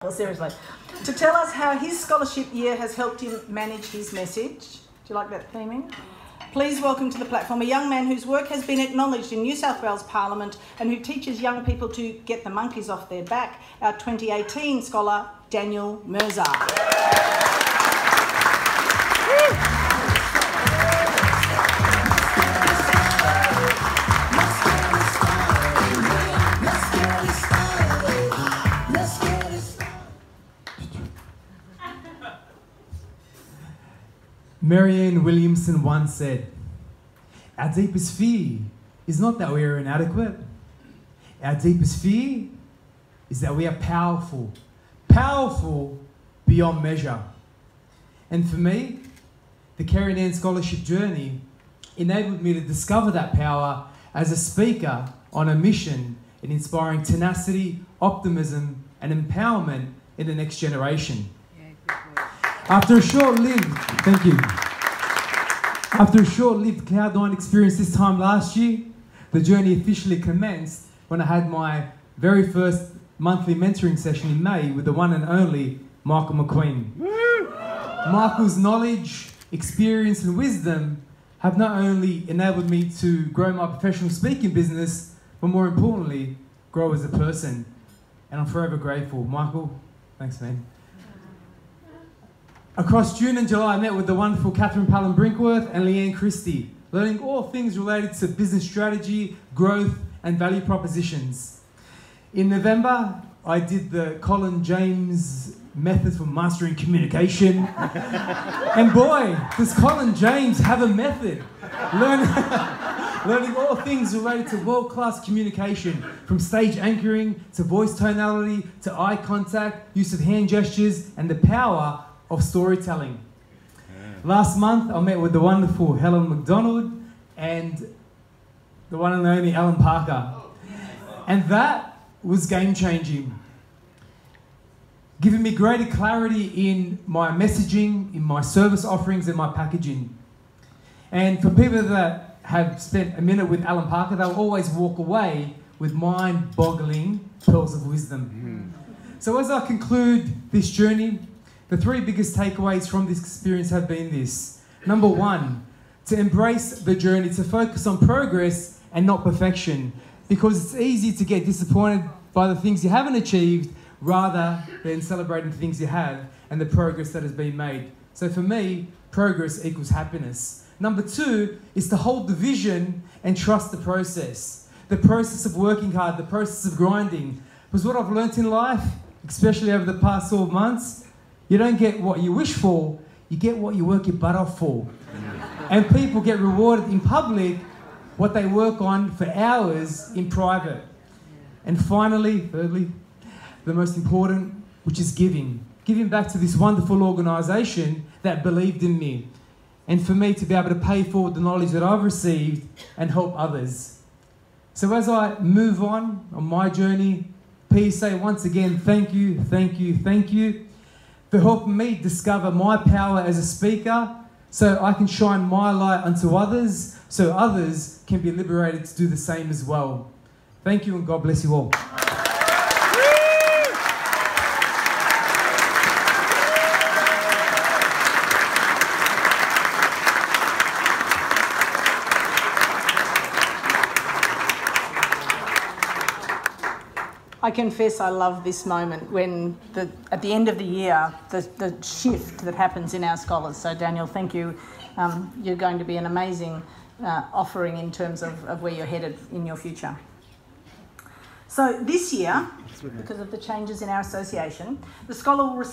Well, seriously. To tell us how his scholarship year has helped him manage his message. Do you like that theming? Please welcome to the platform a young man whose work has been acknowledged in New South Wales Parliament and who teaches young people to get the monkeys off their back, our 2018 scholar, Daniel Merza. Marianne Williamson once said, "Our deepest fear is not that we are inadequate. Our deepest fear is that we are powerful, powerful beyond measure." And for me, the Kerrie Nairn scholarship journey enabled me to discover that power as a speaker on a mission in inspiring tenacity, optimism, and empowerment in the next generation. After a short-lived Cloud9 experience this time last year, the journey officially commenced when I had my very first monthly mentoring session in May with the one and only Michael McQueen. Michael's knowledge, experience and wisdom have not only enabled me to grow my professional speaking business, but more importantly, grow as a person. And I'm forever grateful. Michael, thanks man. Across June and July, I met with the wonderful Catherine Palin-Brinkworth and Leanne Christie, learning all things related to business strategy, growth, and value propositions. In November, I did the Colin James method for mastering communication. And boy, does Colin James have a method. Learning all things related to world-class communication, from stage anchoring to voice tonality to eye contact, use of hand gestures, and the power of storytelling. Last month, I met with the wonderful Helen McDonald and the one and only Alan Parker. And that was game-changing, giving me greater clarity in my messaging, in my service offerings, and my packaging. And for people that have spent a minute with Alan Parker, they'll always walk away with mind-boggling pearls of wisdom. So as I conclude this journey, the three biggest takeaways from this experience have been this. Number one, to embrace the journey, to focus on progress and not perfection, because it's easy to get disappointed by the things you haven't achieved rather than celebrating the things you have and the progress that has been made. So for me, progress equals happiness. Number two is to hold the vision and trust the process of working hard, the process of grinding. Because what I've learnt in life, especially over the past 12 months, you don't get what you wish for, you get what you work your butt off for. And people get rewarded in public what they work on for hours in private. And finally, thirdly, the most important, which is giving. Giving back to this wonderful organisation that believed in me. And for me to be able to pay forward the knowledge that I've received and help others. So as I move on my journey, please say once again, thank you, thank you, thank you for helping me discover my power as a speaker so I can shine my light unto others so others can be liberated to do the same as well. Thank you and God bless you all. I confess I love this moment when, at the end of the year, the shift that happens in our scholars. So Daniel, thank you. You're going to be an amazing offering in terms of where you're headed in your future. So this year, because of the changes in our association, the scholar will receive